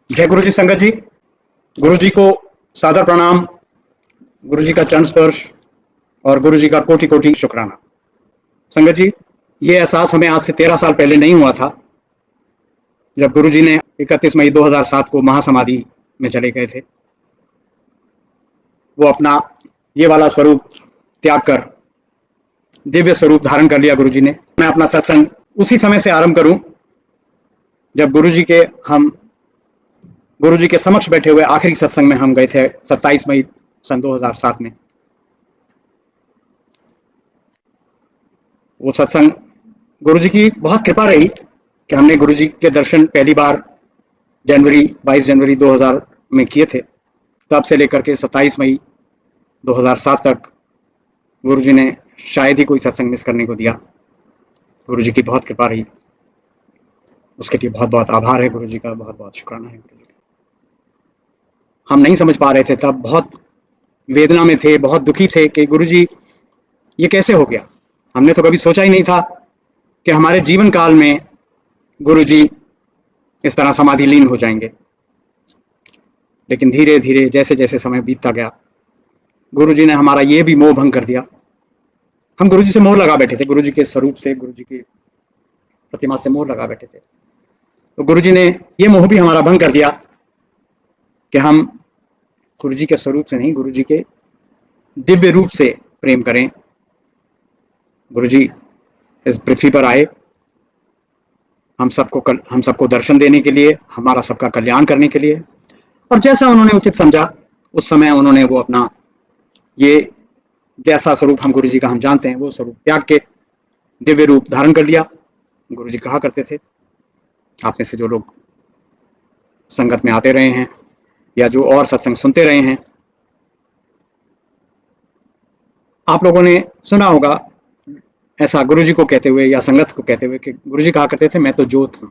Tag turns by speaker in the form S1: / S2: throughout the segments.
S1: जय गुरु जी संगत जी। गुरु जी को सादर प्रणाम, गुरु जी का चरण स्पर्श और गुरु जी का कोटि कोटि शुक्राना। संगत जी, ये एहसास हमें आज से 13 साल पहले नहीं हुआ था, जब गुरु जी ने 31 मई 2007 को महासमाधि में चले गए थे। वो अपना ये वाला स्वरूप त्याग कर दिव्य स्वरूप धारण कर लिया गुरु जी ने। मैं अपना सत्संग उसी समय से आरंभ करूं जब गुरु जी के समक्ष बैठे हुए आखिरी सत्संग में हम गए थे 27 मई सन 2007 में। वो सत्संग गुरु जी की बहुत कृपा रही कि हमने गुरु जी के दर्शन पहली बार 22 जनवरी 2000 में किए थे। तब से लेकर के 27 मई 2007 तक गुरु जी ने शायद ही कोई सत्संग मिस करने को दिया। गुरु जी की बहुत कृपा रही, उसके लिए बहुत बहुत आभार है गुरु जी का, बहुत बहुत शुक्राना है गुरु जी का। हम नहीं समझ पा रहे थे तब, बहुत वेदना में थे, बहुत दुखी थे कि गुरु जी ये कैसे हो गया। हमने तो कभी सोचा ही नहीं था कि हमारे जीवन काल में गुरु जी इस तरह समाधि लीन हो जाएंगे। लेकिन धीरे धीरे जैसे जैसे समय बीतता गया, गुरु जी ने हमारा ये भी मोह भंग कर दिया। हम गुरु जी से मोह लगा बैठे थे, गुरु जी के स्वरूप से, गुरु जी की प्रतिमा से मोह लगा बैठे थे। तो गुरु जी ने ये मोह भी हमारा भंग कर दिया कि हम गुरु जी के स्वरूप से नहीं, गुरु जी के दिव्य रूप से प्रेम करें। गुरु जी इस पृथ्वी पर आए हम सबको दर्शन देने के लिए, हमारा सबका कल्याण करने के लिए, और जैसा उन्होंने उचित समझा उस समय उन्होंने वो अपना ये जैसा स्वरूप हम गुरु जी का हम जानते हैं वो स्वरूप त्याग के दिव्य रूप धारण कर लिया। गुरु जी कहा करते थे, आप में से जो लोग संगत में आते रहे हैं या जो और सत्संग सुनते रहे हैं, आप लोगों ने सुना होगा ऐसा गुरु जी को कहते हुए या संगत को कहते हुए कि गुरु जी कहा करते थे, मैं तो ज्योत हूं,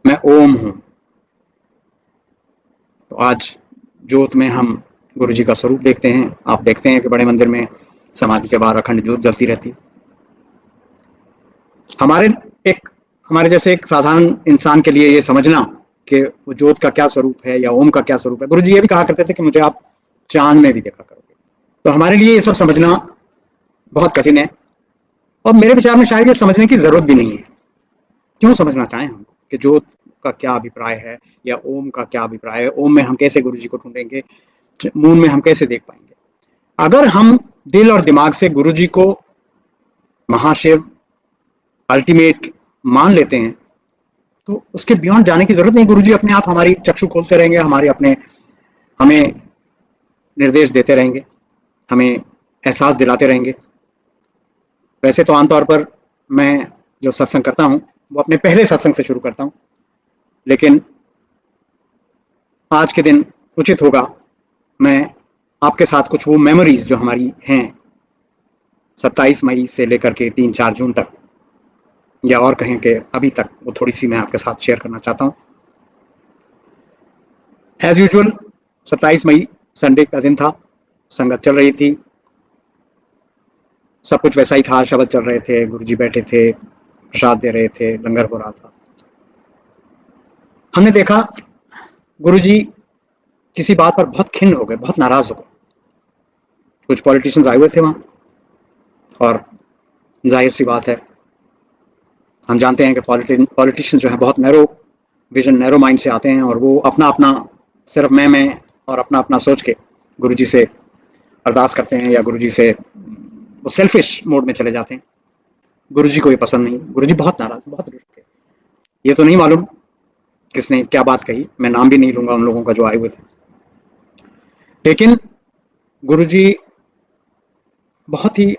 S1: मैं ओम हूं। तो आज ज्योत में हम गुरु जी का स्वरूप देखते हैं। आप देखते हैं कि बड़े मंदिर में समाधि के बाहर अखंड ज्योत जलती रहती। हमारे जैसे एक साधारण इंसान के लिए ये समझना कि वो ज्योत का क्या स्वरूप है या ओम का क्या स्वरूप है, गुरु जी ये भी कहा करते थे कि मुझे आप चांद में भी देखा करोगे। तो हमारे लिए ये सब समझना बहुत कठिन है, और मेरे विचार में शायद ये समझने की जरूरत भी नहीं है। क्यों समझना चाहें हम कि ज्योत का क्या अभिप्राय है या ओम का क्या अभिप्राय है, ओम में हम कैसे गुरु जी को ढूंढेंगे, मून में हम कैसे देख पाएंगे। अगर हम दिल और दिमाग से गुरु जी को महाशिव अल्टीमेट मान लेते हैं तो उसके बियॉन्ड जाने की जरूरत नहीं। गुरु जी अपने आप हमारी चक्षु खोलते रहेंगे, हमें निर्देश देते रहेंगे, हमें एहसास दिलाते रहेंगे। वैसे तो आमतौर पर मैं जो सत्संग करता हूं वो अपने पहले सत्संग से शुरू करता हूं, लेकिन आज के दिन उचित होगा मैं आपके साथ कुछ वो मेमोरीज जो हमारी हैं 27 मई से लेकर के 3-4 जून तक, या और कहें कि अभी तक, वो थोड़ी सी मैं आपके साथ शेयर करना चाहता हूं। एज यूजुअल 27 मई संडे का दिन था, संगत चल रही थी, सब कुछ वैसा ही था, शब्द चल रहे थे, गुरु जी बैठे थे, प्रसाद दे रहे थे, लंगर हो रहा था। हमने देखा गुरु जी किसी बात पर बहुत खिन्न हो गए, बहुत नाराज हो गए। कुछ पॉलिटिशियंस आए हुए थे वहां, और जाहिर सी बात है, हम जानते हैं कि पॉलिटिशियंस जो है बहुत नैरो विजन, नैरो माइंड से आते हैं, और वो अपना अपना सिर्फ मैं और अपना अपना सोच के गुरु जी से अरदास करते हैं, या गुरु जी से वो सेल्फिश मोड में चले जाते हैं। गुरु जी को ये पसंद नहीं, गुरु जी बहुत नाराज, बहुत रुष्ट थे। ये तो नहीं मालूम किसने क्या बात कही, मैं नाम भी नहीं लूंगा उन लोगों का जो आए हुए थे, लेकिन गुरु जी बहुत ही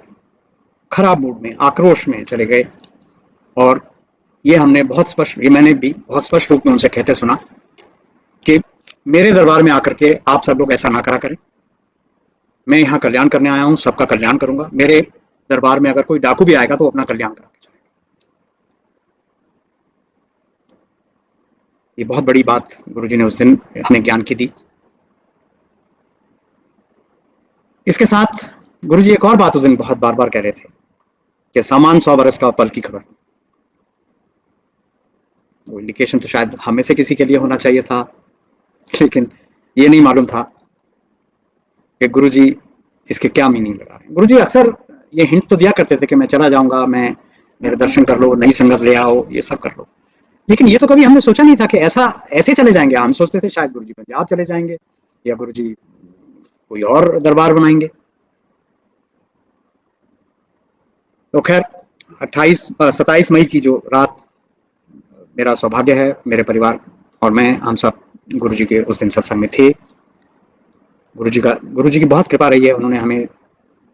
S1: खराब मूड में, आक्रोश में चले गए। और ये मैंने भी बहुत स्पष्ट रूप में उनसे कहते सुना कि मेरे दरबार में आकर के आप सब लोग ऐसा ना करा करें, मैं यहाँ कल्याण करने आया हूं, सबका कल्याण करूंगा। मेरे दरबार में अगर कोई डाकू भी आएगा तो अपना कल्याण करा के जाएगा। ये बहुत बड़ी बात गुरुजी ने उस दिन हमें ज्ञान की दी। इसके साथ गुरुजी एक और बात उस दिन बहुत बार बार कह रहे थे कि सामान 100 बरस का, पल की खबर। वो इंडिकेशन तो शायद हमें से किसी के लिए होना चाहिए था, लेकिन ये नहीं मालूम था कि गुरुजी इसके क्या मीनिंग लगा रहे हैं। गुरुजी अक्सर ये हिंट तो दिया करते थे कि मैं चला जाऊंगा, मैं मेरे दर्शन कर लो, नई संगत ले आओ, ये सब कर लो। लेकिन ये तो कभी हमने सोचा नहीं था कि ऐसा ऐसे चले जाएंगे। हम सोचते थे शायद गुरुजी पंजाब चले जाएंगे या गुरुजी कोई और दरबार बनाएंगे। तो खैर 27 मई की जो रात, मेरा सौभाग्य है, मेरे परिवार और मैं, हम सब गुरुजी के उस दिन सत्संग में थे। गुरुजी की बहुत कृपा रही है। उन्होंने हमें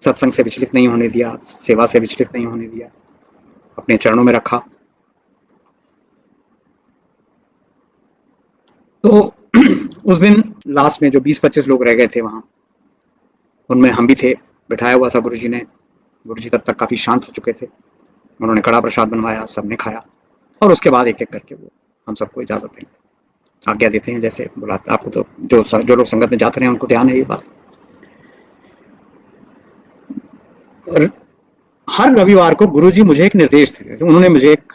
S1: सत्संग से विचलित नहीं होने दिया, सेवा से विचलित नहीं होने दिया, अपने चरणों में रखा। तो उस दिन लास्ट में जो 20-25 लोग रह गए थे वहां, उनमें हम भी थे। बिठाया हुआ था गुरुजी ने। गुरुजी तब तक काफी शांत हो चुके थे। उन्होंने कड़ा प्रसाद बनवाया, सबने खाया और उसके बाद एक एक करके वो हम सबको इजाजत देंगे, आज्ञा देते हैं जैसे बुलाते। आपको तो जो लोग संगत में जाते रहे उनको ध्यान है ये बात। और हर रविवार को गुरुजी मुझे एक निर्देश देते थे। उन्होंने मुझे एक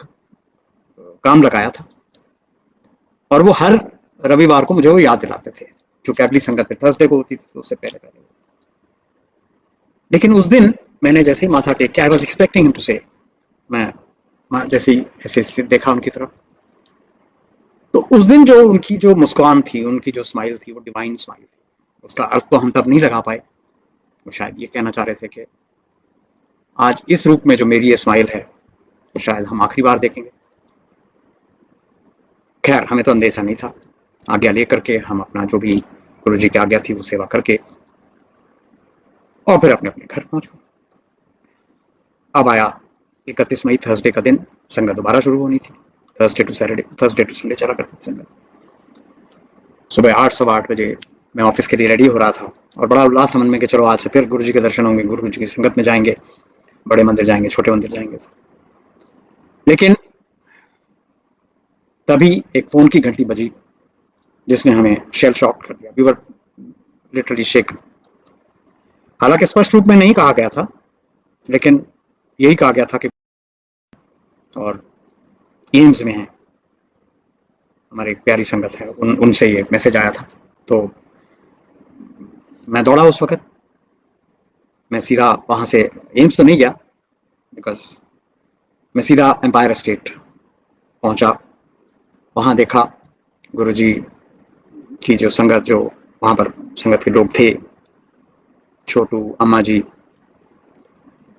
S1: काम लगाया था और वो हर रविवार को मुझे वो याद दिलाते थे, क्योंकि अगली संगत में थर्सडे को होती थी, तो उससे पहले पहले। लेकिन उस दिन मैंने जैसे ही माथा टेक के, I was expecting him to say, मैं जैसे ही ऐसे देखा उनकी तरफ, तो उस दिन जो उनकी जो मुस्कान थी, उनकी जो स्माइल थी, वो डिवाइन स्माइल थी। उसका अर्थ तो हम तब नहीं लगा पाए। वो शायद ये कहना चाह रहे थे कि आज इस रूप में जो मेरी ये स्माइल है, तो शायद हम आखिरी बार देखेंगे। खैर हमें तो अंदेशा नहीं था। आज्ञा लेकर के हम अपना जो भी गुरुजी की आज्ञा थी वो सेवा करके और फिर अपने अपने घर पहुंच गए। अब आया 31 मई, थर्सडे का दिन। संगत दोबारा शुरू होनी थी। थर्सडे टू संडे चला करती थी संगत। सुबह 8, 8:15 बजे मैं ऑफिस के लिए रेडी हो रहा था और बड़ा उल्लास था मन में कि चलो आज से फिर गुरुजी के दर्शन होंगे, गुरुजी की संगत में जाएंगे, बड़े मंदिर जाएंगे, छोटे मंदिर जाएंगे। लेकिन तभी एक फोन की घंटी बजी जिसने हमें शेल शॉक कर दिया। We were literally shake. हालांकि स्पष्ट रूप में नहीं कहा गया था, लेकिन यही कहा गया था कि और एम्स में है, हमारी एक प्यारी संगत है, उनसे ये मैसेज आया था। तो मैं दौड़ा उस वक्त। मैं सीधा वहां से एम्स तो नहीं गया, बिकॉज मैं सीधा एम्पायर स्टेट पहुंचा। वहां देखा गुरुजी की जो संगत, जो वहां पर संगत के लोग थे, छोटू, अम्मा जी,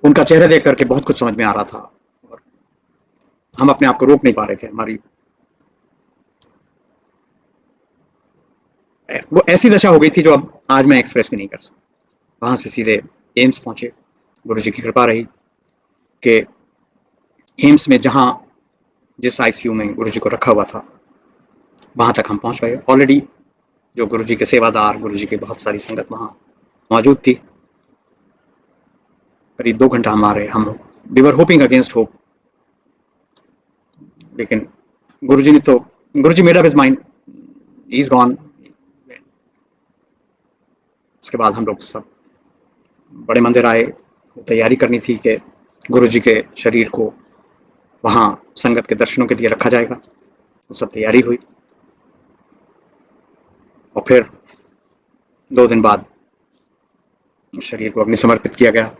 S1: उनका चेहरा देख करके बहुत कुछ समझ में आ रहा था और हम अपने आप को रोक नहीं पा रहे थे। हमारी वो ऐसी दशा हो गई थी जो अब आज मैं एक्सप्रेस भी नहीं कर सकता। वहां से सीधे एम्स पहुंचे। गुरुजी की कृपा रही कि एम्स में जहां जिस आईसीयू में गुरुजी को रखा हुआ था वहां तक हम पहुंच गए। ऑलरेडी जो गुरुजी के सेवादार, गुरुजी की बहुत सारी संगत वहां मौजूद थी। करीब 2 घंटा हम we were hoping against hope. लेकिन गुरुजी ने तो, Guruji made up his mind, he is gone. उसके बाद हम लोग सब बड़े मंदिर आए। तैयारी करनी थी कि गुरुजी के शरीर को वहां संगत के दर्शनों के लिए रखा जाएगा। वो सब तैयारी हुई और फिर 2 दिन बाद शरीर को अग्नि समर्पित किया गया।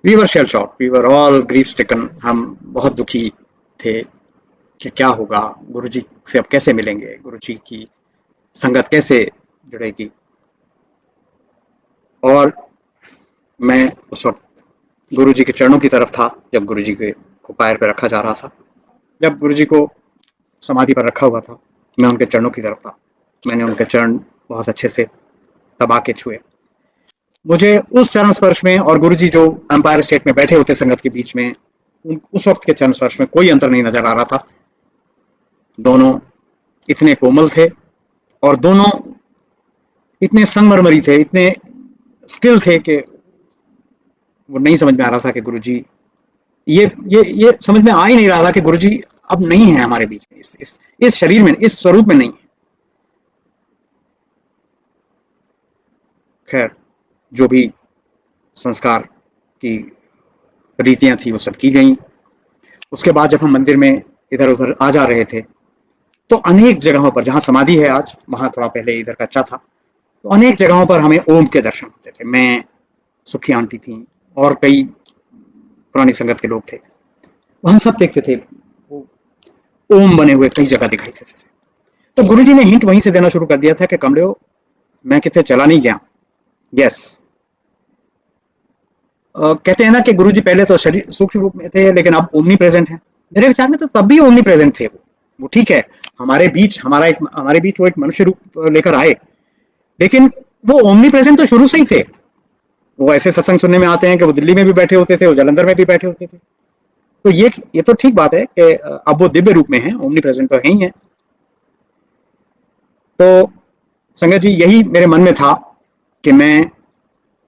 S1: We were shell shock, we were all grief stricken. हम बहुत दुखी थे कि क्या होगा, गुरुजी से अब कैसे मिलेंगे, गुरुजी की संगत कैसे जुड़ेगी। और मैं उस वक्त गुरुजी के चरणों की तरफ था जब गुरुजी को पैर पर रखा जा रहा था। जब गुरुजी को समाधि पर रखा हुआ था, मैं उनके चरणों की तरफ था। मैंने उनके चरण बहुत अच्छे से दबा के छुए। मुझे उस चरण स्पर्श में और गुरुजी जो एम्पायर स्टेट में बैठे होते संगत के बीच में, उस वक्त के चरण स्पर्श में कोई अंतर नहीं नजर आ रहा था। दोनों इतने कोमल थे और दोनों इतने संगमरमरी थे, इतने स्टिल थे कि वो नहीं समझ में आ रहा था कि गुरुजी, ये समझ में आ ही नहीं रहा था कि गुरुजी अब नहीं है हमारे बीच में, इस शरीर में, इस स्वरूप में नहीं है। खैर जो भी संस्कार की रीतियां थी वो सब की गई। उसके बाद जब हम मंदिर में इधर उधर आ जा रहे थे तो अनेक जगहों पर, जहां समाधि है आज, वहां थोड़ा पहले इधर कच्चा था, तो अनेक जगहों पर हमें ओम के दर्शन होते थे। मैं, सुखी आंटी थी और कई पुरानी संगत के लोग थे, हम सब देखते थे वो ओम बने हुए कई जगह दिखाई देते थे। तो गुरुजी ने हिंट वहीं से देना शुरू कर दिया था कि कमरे हो, मैं कितने चला नहीं गया। यस, कहते हैं ना कि गुरुजी पहले तो शरीर सूक्ष्म रूप में थे, लेकिन अब ओमनी प्रेजेंट है। मेरे विचार में तो तब भी ओमनी प्रेजेंट थे वो ठीक है, हमारे बीच वो एक मनुष्य रूप लेकर आए, लेकिन वो ओमनी प्रेजेंट तो शुरू से ही थे। वो ऐसे सत्संग सुनने में आते हैं कि वो दिल्ली में भी बैठे होते थे, वो जालंधर में भी बैठे होते थे। तो ये तो ठीक बात है कि अब वो दिव्य रूप में है, ओमनी प्रेजेंट तो है ही है। तो संगत जी, यही मेरे मन में था कि मैं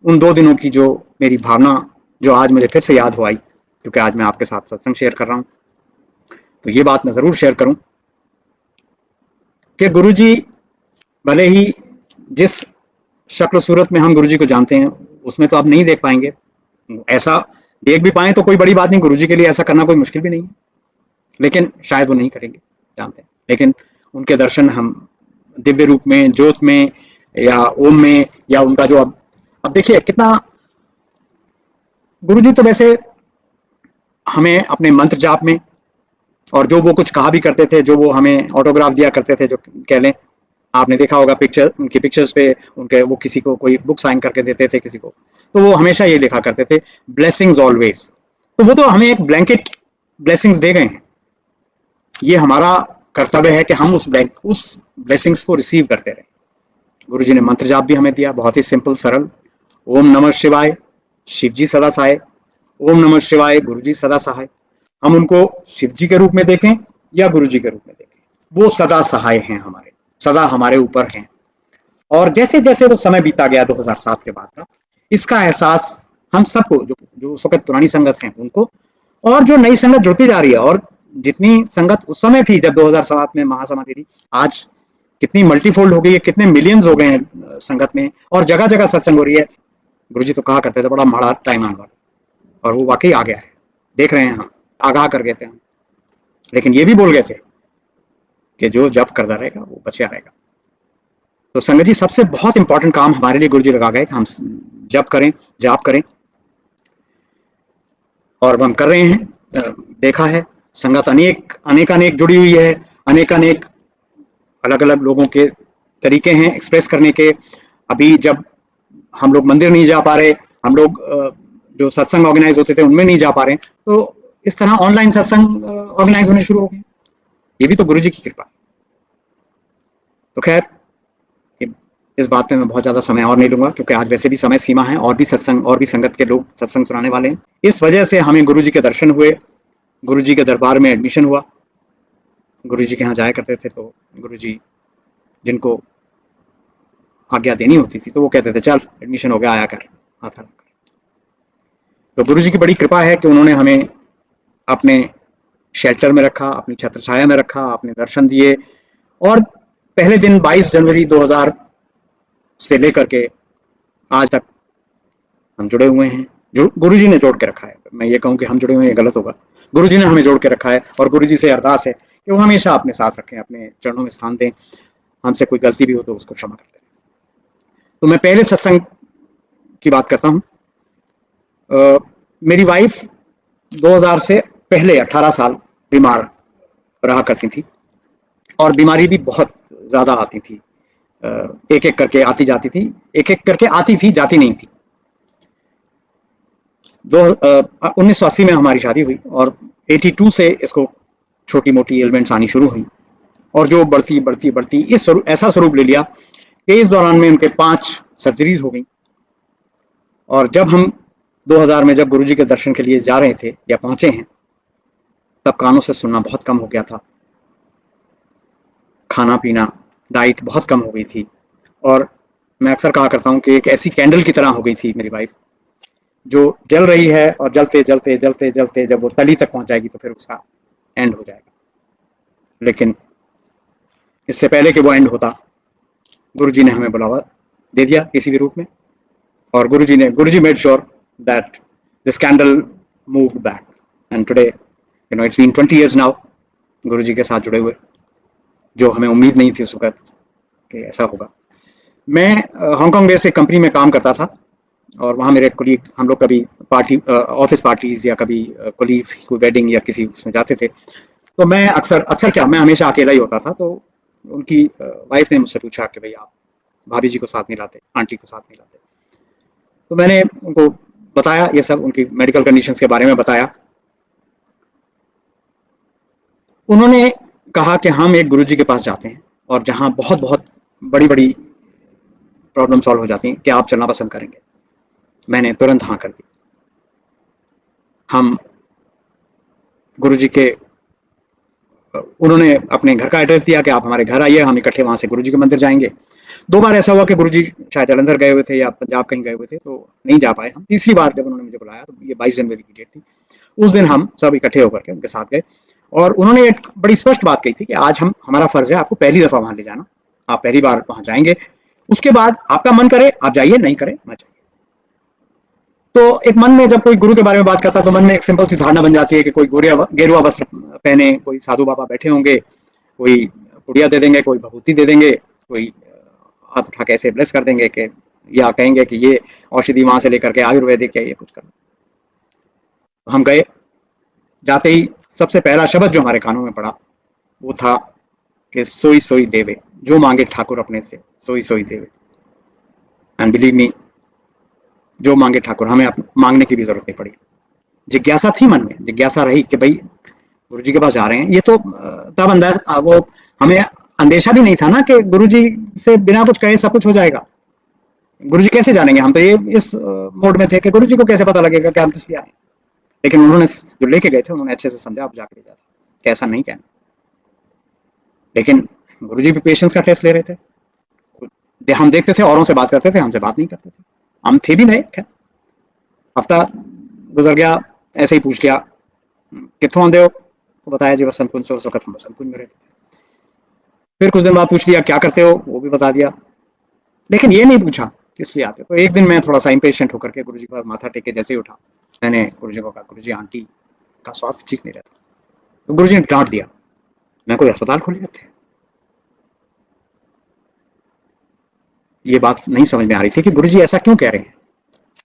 S1: उन 2 दिनों की जो मेरी भावना, जो आज मुझे फिर से याद हो आई, क्योंकि आज मैं आपके साथ सत्संग शेयर कर रहा हूं, तो ये बात मैं जरूर शेयर करूं कि गुरुजी भले ही जिस शक्ल सूरत में हम गुरुजी को जानते हैं उसमें तो आप नहीं देख पाएंगे। ऐसा देख भी पाए तो कोई बड़ी बात नहीं, गुरुजी के लिए ऐसा करना कोई मुश्किल भी नहीं है, लेकिन शायद वो नहीं करेंगे, जानते हैं। लेकिन उनके दर्शन हम दिव्य रूप में, ज्योत में या ओम में, या उनका जो अब देखिए कितना, गुरुजी तो वैसे हमें अपने मंत्र जाप में, और जो वो कुछ कहा भी करते थे, जो वो हमें ऑटोग्राफ दिया करते थे, जो कह लें, आपने देखा होगा पिक्चर, उनकी पिक्चर्स पे उनके, वो किसी को कोई बुक साइन करके देते थे किसी को, तो वो हमेशा ये लिखा करते थे, ब्लेसिंग्स ऑलवेज। तो वो तो हमें एक ब्लैंकेट ब्लेसिंग्स दे गए हैं, ये हमारा कर्तव्य है कि हम उस ब्लेसिंग्स को रिसीव करते रहे। गुरुजी ने मंत्र जाप भी हमें दिया, बहुत ही सिंपल सरल, ओम नमः शिवाय, शिव जी सदा सहाय, ओम नमः शिवाय, गुरु जी सदा सहाय। हम उनको शिव जी के रूप में देखें या गुरु जी के रूप में देखें, वो सदा सहाय हैं हमारे, सदा हमारे ऊपर हैं। और जैसे जैसे वो समय बीता गया 2007 के बाद का, इसका एहसास हम सबको, जो उस वक्त पुरानी संगत हैं उनको, और जो नई संगत जुड़ती जा रही है, और जितनी संगत उस समय थी जब 2007 में महासमाधि थी, आज कितनी मल्टीफोल्ड हो गई है, कितने मिलियंस हो गए हैं संगत में, और जगह जगह सत्संग हो रही है। गुरुजी तो कहा करते थे बड़ा माड़ा टाइम आने वाला, और वो वाकई आ गया है, देख रहे हैं हम, आगाह कर गए थे हम। लेकिन ये भी बोल गए थे कि जो जप करता रहेगा वो बचा रहेगा। तो संगत जी, सबसे बहुत इंपॉर्टेंट काम हमारे लिए गुरुजी लगा गए कि हम जप करें, जाप करें, और हम कर रहे हैं। देखा है संगत अनेक जुड़ी हुई है, अनेक अलग अलग लोगों के तरीके हैं एक्सप्रेस करने के। अभी जब हम लोग मंदिर नहीं जा पा रहे, हम लोग जो सत्संग ऑर्गेनाइज होते थे उनमें नहीं जा पा रहे, तो इस तरह ऑनलाइन सत्संग ऑर्गेनाइज होने शुरू हो गए। ये भी तो गुरुजी की कृपा। तो खैर, इस बात में मैं बहुत ज्यादा समय और नहीं लूंगा, क्योंकि आज वैसे भी समय सीमा है, और भी सत्संग, और भी संगत के लोग सत्संग सुनाने वाले हैं। इस वजह से हमें गुरुजी के दर्शन हुए, गुरुजी के दरबार में एडमिशन हुआ। गुरुजी के यहाँ जाया करते थे, तो गुरुजी जिनको आज्ञा देनी होती थी तो वो कहते थे चल एडमिशन हो गया, आया कर, आता कर। तो गुरुजी की बड़ी कृपा है कि उन्होंने हमें अपने शेल्टर में रखा, अपनी छत्र छाया में रखा, अपने दर्शन दिए, और पहले दिन 22 जनवरी 2000 से लेकर के आज तक हम जुड़े हुए हैं। जो गुरुजी ने जोड़ के रखा है, मैं ये कहूँ कि हम जुड़े हुए हैं गलत होगा, गुरुजी ने हमें जोड़ के रखा है, और गुरुजी से अरदास है कि वो हमेशा अपने साथ रखें, अपने चरणों में स्थान दें, हमसे कोई गलती भी हो तो उसको क्षमा करते हैं। तो मैं पहले सत्संग की बात करता हूँ। मेरी वाइफ 2000 से पहले 18 साल बीमार रहा करती थी, और बीमारी भी बहुत ज्यादा आती थी, एक एक करके आती जाती थी, एक एक करके आती थी, जाती नहीं थी। 1980 में हमारी शादी हुई, और 82 से इसको छोटी मोटी एलिमेंट्स आनी शुरू हुई, और जो बढ़ती बढ़ती बढ़ती ऐसा स्वरूप ले लिया कि इस दौरान में उनके 5 सर्जरीज हो गई। और जब हम 2000 में जब गुरुजी के दर्शन के लिए जा रहे थे या पहुंचे हैं, तब कानों से सुनना बहुत कम हो गया था, खाना पीना, डाइट बहुत कम हो गई थी, और मैं अक्सर कहा करता हूं कि एक ऐसी कैंडल की तरह हो गई थी मेरी वाइफ, जो जल रही है, और जलते जलते जलते जलते जब वो तली तक पहुंच जाएगी तो फिर उसका एंड हो जाएगा। लेकिन इससे पहले कि वो एंड होता, गुरुजी ने हमें बुलावा दे दिया किसी भी रूप में, और Guruji made sure that this candle moved back, and today it's been 20 years now Guruji के साथ जुड़े हुए। जो हमें उम्मीद नहीं थी उस वक्त कि ऐसा होगा। मैं हांगकांग बेस्ड एक कंपनी में काम करता था और वहाँ मेरे कोलीग, हम लोग कभी पार्टी, ऑफिस पार्टीज या कभी कोलीग्स की कोई वेडिंग या किसी उसमें जाते थे, तो मैं अक्सर क्या, मैं हमेशा अकेला ही होता था। तो उनकी वाइफ ने मुझसे पूछा कि भाई आप भाभी जी को साथ नहीं लाते, आंटी को साथ नहीं लाते। तो मैंने उनको बताया ये सब, उनकी मेडिकल कंडीशंस के बारे में बताया। उन्होंने कहा कि हम एक गुरुजी के पास जाते हैं और जहाँ बहुत बहुत बड़ी बड़ी प्रॉब्लम सॉल्व हो जाती हैं, क्या आप चलना पसंद करेंगे? मैंने तुरंत हाँ कर दी। हम गुरुजी के, उन्होंने अपने घर का एड्रेस दिया कि आप हमारे घर आइए, हम इकट्ठे वहाँ से गुरुजी के मंदिर जाएंगे। 2 बार ऐसा हुआ कि गुरुजी शायद जालंधर गए हुए थे या पंजाब कहीं गए हुए थे, तो नहीं जा पाए हम। तीसरी बार जब उन्होंने मुझे बुलाया, तो ये 22 जनवरी की डेट थी, उस दिन हम सब इकट्ठे होकर के उनके साथ गए और उन्होंने एक बड़ी स्पष्ट बात कही थी कि आज हमारा फर्ज है आपको पहली दफा वहां ले जाना, आप पहली बार वहां जाएंगे, उसके बाद आपका मन करे आप जाइए, नहीं करे मत जाइए। तो एक मन में जब कोई गुरु के बारे में बात करता है तो मन में एक सिंपल सी धारणा बन जाती है कि कोई गेरुआ वस्त्र पहने, कोई साधु बाबा बैठे होंगे, कोई पुड़िया दे देंगे, कोई भभूति दे देंगे, कोई हाथ उठा के ऐसे ब्लेस कर देंगे कि, या कहेंगे कि ये औषधि वहां से लेकर के आयुर्वेदिक है, ये कुछ करना। हम गए, जाते ही सबसे पहला शब्द जो हमारे कानों में पड़ा वो था कि सोई सोई देवे, जो मांगे ठाकुर अपने से सोई सोई देवे। एंड बिलीव मी, जो मांगे ठाकुर, हमें मांगने की भी जरूरत नहीं पड़ी। जिज्ञासा थी मन में, जिज्ञासा रही कि भाई गुरुजी के पास जा रहे हैं, ये तो तब अंदाजा, वो हमें अंदेशा भी नहीं था ना कि गुरुजी से बिना कुछ कहे सब कुछ हो जाएगा। गुरुजी कैसे जानेंगे, हम तो ये इस मोड में थे कि गुरुजी को कैसे पता लगेगा कि हम किस लिए आए। लेकिन उन्होंने जो लेके गए थे उन्होंने अच्छे से समझा, आप जाके ले जाता, कैसा नहीं कहना। लेकिन गुरुजी भी पेशेंस का टेस्ट ले रहे थे। हम देखते थे औरों से बात करते थे, हमसे बात नहीं करते थे, हम थे भी नए। खैर हफ्ता गुजर गया, ऐसे ही पूछ लिया कितों आंदे हो, तो बताया जी बसंत कुंज से, उस वक्त हम बसंत कुंज में रहते थे। फिर कुछ दिन बाद पूछ लिया क्या करते हो, वो भी बता दिया, लेकिन ये नहीं पूछा किस लिए आते। तो एक दिन मैं थोड़ा सा इम्पेशेंट होकर के गुरुजी के पास माथा टेक के जैसे ही उठा, मैंने गुरुजी को कहा गुरुजी आंटी का स्वास्थ्य ठीक नहीं रहता। तो गुरुजी ने डांट दिया, मैं कोई अस्पताल खोले थे? ये बात नहीं समझ में आ रही थी कि गुरुजी ऐसा क्यों कह रहे हैं।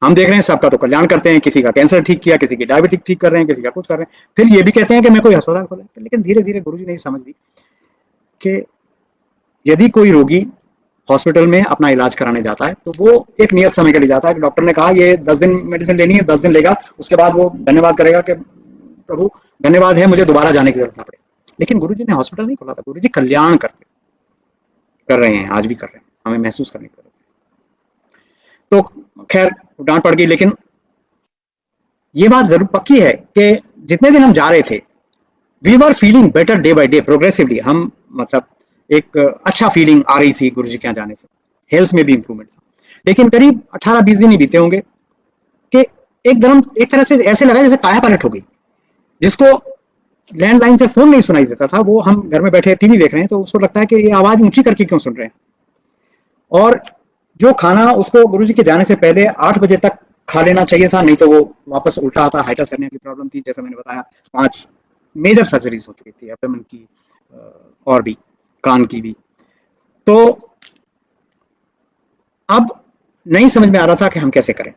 S1: हम देख रहे हैं सबका तो कल्याण करते हैं, किसी का कैंसर ठीक किया, किसी की डायबिटिक ठीक कर रहे हैं, किसी का कुछ कर रहे हैं, फिर ये भी कहते हैं कि मैं कोई अस्पताल खोला। लेकिन धीरे धीरे गुरुजी ने समझ ली कि यदि कोई रोगी हॉस्पिटल में अपना इलाज कराने जाता है तो वो एक नियत समय के लिए जाता है कि डॉक्टर ने कहा ये 10 दिन मेडिसिन लेनी है, 10 दिन लेगा, उसके बाद वो धन्यवाद करेगा कि प्रभु धन्यवाद है, मुझे दोबारा जाने की जरूरत ना पड़े। लेकिन गुरुजी ने हॉस्पिटल नहीं खोला था, गुरुजी कल्याण कर रहे हैं, आज भी कर रहे हैं, हमें महसूस करने की जरूरत है। तो खैर डांट पड़ गई, लेकिन ये बात जरूर पक्की है कि जितने दिन हम जा रहे थे we were feeling better day by day, progressively. हम मतलब एक अच्छा फीलिंग आ रही थी गुरुजी के यहाँ जाने से, हेल्थ में भी इंप्रूवमेंट था। लेकिन करीब 18-20 दिन ही बीते होंगे कि एक तरह से ऐसे लगा जैसे काया पलट हो गई। जिसको लैंडलाइन से फोन नहीं सुनाई देता था, वो हम घर में बैठे टीवी देख रहे हैं तो उसको लगता है कि ये आवाज ऊंची करके क्यों सुन रहे हैं। और जो खाना उसको गुरुजी के जाने से पहले 8 बजे तक खा लेना चाहिए था, नहीं तो वो वापस उल्टा आता। हाइटरसर्निया की प्रॉब्लम थी, जैसा मैंने बताया, 5 मेजर सर्जरीज हो चुकी थी, एब्डोमेन की और भी कान की भी। तो अब नहीं समझ में आ रहा था कि हम कैसे करें।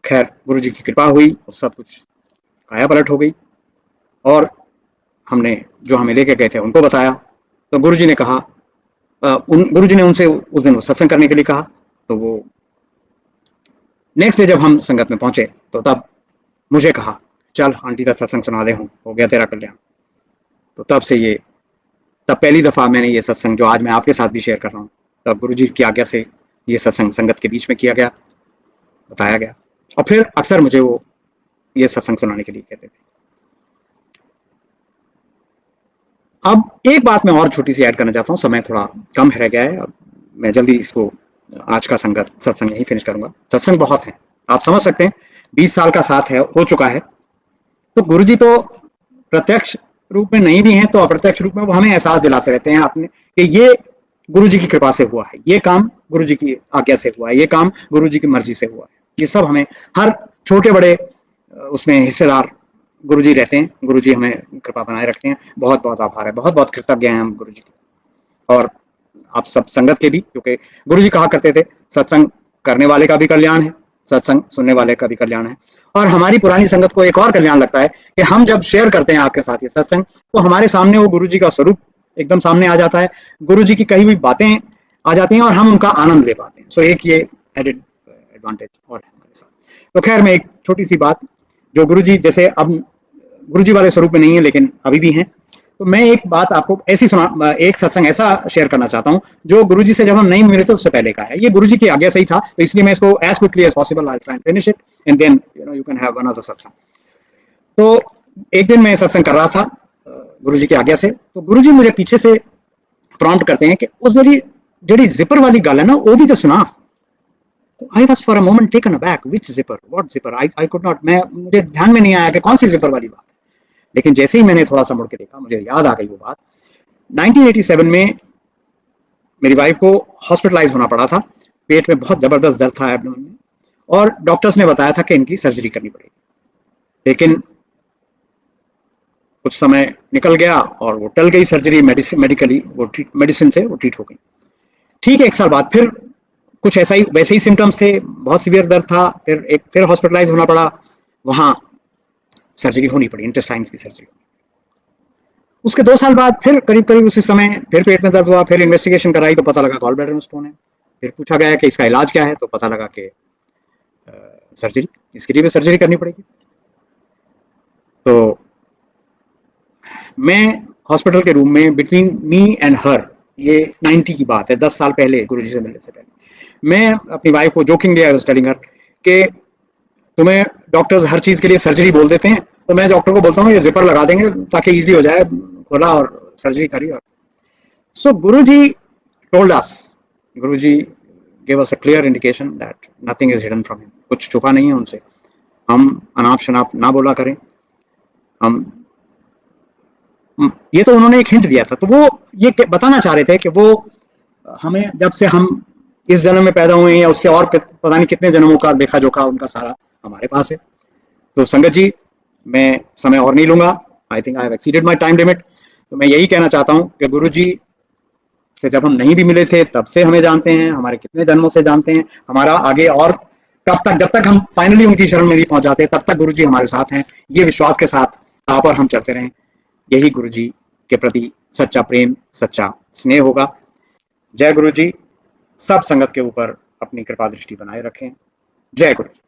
S1: खैर गुरुजी की कृपा हुई, सब कुछ काया पलट हो गई और हमने जो हमें लेके गए थे उनको बताया। तो गुरुजी ने कहा, गुरुजी ने उनसे उस दिन सत्संग करने के लिए कहा। तो वो नेक्स्ट डे जब हम संगत में पहुंचे तो तब मुझे कहा चल आंटी का सत्संग सुना दे, हूँ हो गया तेरा कल्याण। तो तब पहली दफा मैंने ये सत्संग जो आज मैं आपके साथ भी शेयर कर रहा हूँ, तब गुरुजी की आज्ञा से ये सत्संग संगत के बीच में किया गया, बताया गया। और फिर अक्सर मुझे वो ये सत्संग सुनाने के लिए कहते थे। अब एक बात मैं और छोटी सी ऐड करना चाहता हूँ, समय थोड़ा कम रह गया है, मैं जल्दी इसको आज का सत्संग यही फिनिश करूंगा। सत्संग बहुत है, आप समझ सकते हैं, 20 साल का साथ है, हो चुका है। तो गुरुजी तो प्रत्यक्ष रूप में नहीं भी हैं तो अप्रत्यक्ष रूप में वो हमें एहसास दिलाते रहते हैं आपने कि ये गुरुजी की कृपा से हुआ है, ये काम गुरुजी की आज्ञा से हुआ है, ये काम गुरुजी की मर्जी से हुआ है। ये सब हमें हर छोटे बड़े उसमें हिस्सेदार गुरु जी रहते हैं, गुरु जी हमें कृपा बनाए रखते हैं। बहुत बहुत आभार है, बहुत बहुत कृतज्ञ हैं हम गुरु जी के और आप सब संगत के भी, क्योंकि गुरु जी कहा करते थे सत्संग करने वाले का भी कल्याण है, सत्संग सुनने वाले का भी कल्याण है। और हमारी पुरानी संगत को एक और कल्याण लगता है कि हम जब शेयर करते हैं आपके साथ ये सत्संग, तो हमारे सामने वो गुरु जी का स्वरूप एकदम सामने आ जाता है, गुरु जी की कही हुई बातें आ जाती हैं और हम उनका आनंद ले पाते हैं। सो एक ये एडेड एडवांटेज और है हमारे साथ। तो खैर मैं एक छोटी सी बात, जो गुरु जी जैसे अब गुरु जी वाले स्वरूप में नहीं है लेकिन अभी भी हैं, तो मैं एक बात आपको ऐसी सुना, एक सत्संग ऐसा शेयर करना चाहता हूँ जो गुरु जी से जब हम नहीं मिले थे उससे पहले का है। ये गुरु जी की आज्ञा से ही था, तो इसलिए मैं इसको as quickly as possible I try and finish it and then you can have another satsang. तो एक दिन मैं सत्संग कर रहा था गुरु जी की आज्ञा से, तो गुरु जी मुझे पीछे से प्रॉम्प्ट करते हैं कि उस ਜਿਹੜੀ जिपर वाली गल है ना वो भी तो सुना। तो I was for a moment taken aback, which zipper, what zipper, I could not, मुझे ध्यान में नहीं आया कि कौन सी जिपर वाली बात है। लेकिन जैसे ही मैंने थोड़ा सा मुड़ के देखा मुझे याद आ गई वो बात। 1987 में मेरी वाइफ को हॉस्पिटलाइज होना पड़ा था, पेट में बहुत जबरदस्त दर्द था एब्डोमेन में, और डॉक्टर्स ने बताया था कि इनकी सर्जरी करनी पड़ेगी। लेकिन कुछ समय निकल गया और वो टल गई सर्जरी, मेडिकली वो मेडिसिन से वो ट्रीट हो गई। ठीक है, एक साल बाद फिर कुछ ऐसा ही वैसे ही सिम्टम्स थे, बहुत सीवियर दर्द था, फिर हॉस्पिटलाइज होना पड़ा, वहां सर्जरी होनी पड़ी, इंटेस्टाइन की सर्जरी। उसके 2 साल बाद फिर करीब करीब उसी समय फिर पेट में दर्द हुआ, फिर इन्वेस्टिगेशन कराई तो पता लगा गॉल ब्लैडर में स्टोन है। फिर पूछा गया कि इसका इलाज क्या है, तो पता लगा कि सर्जरी, इसके लिए भी सर्जरी करनी पड़ेगी। तो मैं हॉस्पिटल के रूम में बिटवीन मी एंड हर, ये 90 की बात है, 10 साल पहले गुरुजी से मिलने से पहले, मैं अपनी वाइफ को jokingly I was telling her कि तुम्हें डॉक्टर्स हर चीज के लिए सर्जरी बोल देते हैं, तो मैं डॉक्टर को बोलता हूँ ये जिपर लगा देंगे ताकि इजी हो जाए, खोला और सर्जरी करी। और so Guruji told us, Guruji gave us a clear indication that nothing is hidden from him, कुछ छुपा नहीं है उनसे, हम अनाप शनाप ना बोला करें। हम ये तो उन्होंने एक हिंट दिया था, तो वो ये बताना चाह रहे थे कि वो हमें जब से हम इस जन्म में पैदा हुए हैं या उससे और पता नहीं कितने जन्मों का देखा जोखा उनका सारा हमारे पास है। तो संगत जी मैं समय और नहीं लूंगा, I think I have exceeded my time limit. तो मैं यही कहना चाहता हूँ कि गुरु जी से जब हम नहीं भी मिले थे तब से हमें जानते हैं, हमारे कितने जन्मों से जानते हैं, हमारा आगे और कब तक, जब तक हम फाइनली उनकी शरण में नहीं पहुंच जाते तब तक गुरु जी हमारे साथ हैं, ये विश्वास के साथ आप और हम चलते रहें। यही गुरु जी के प्रति सच्चा प्रेम, सच्चा स्नेह होगा। जय गुरु जी, सब संगत के ऊपर अपनी कृपा दृष्टि बनाए रखें। जय गुरु जी।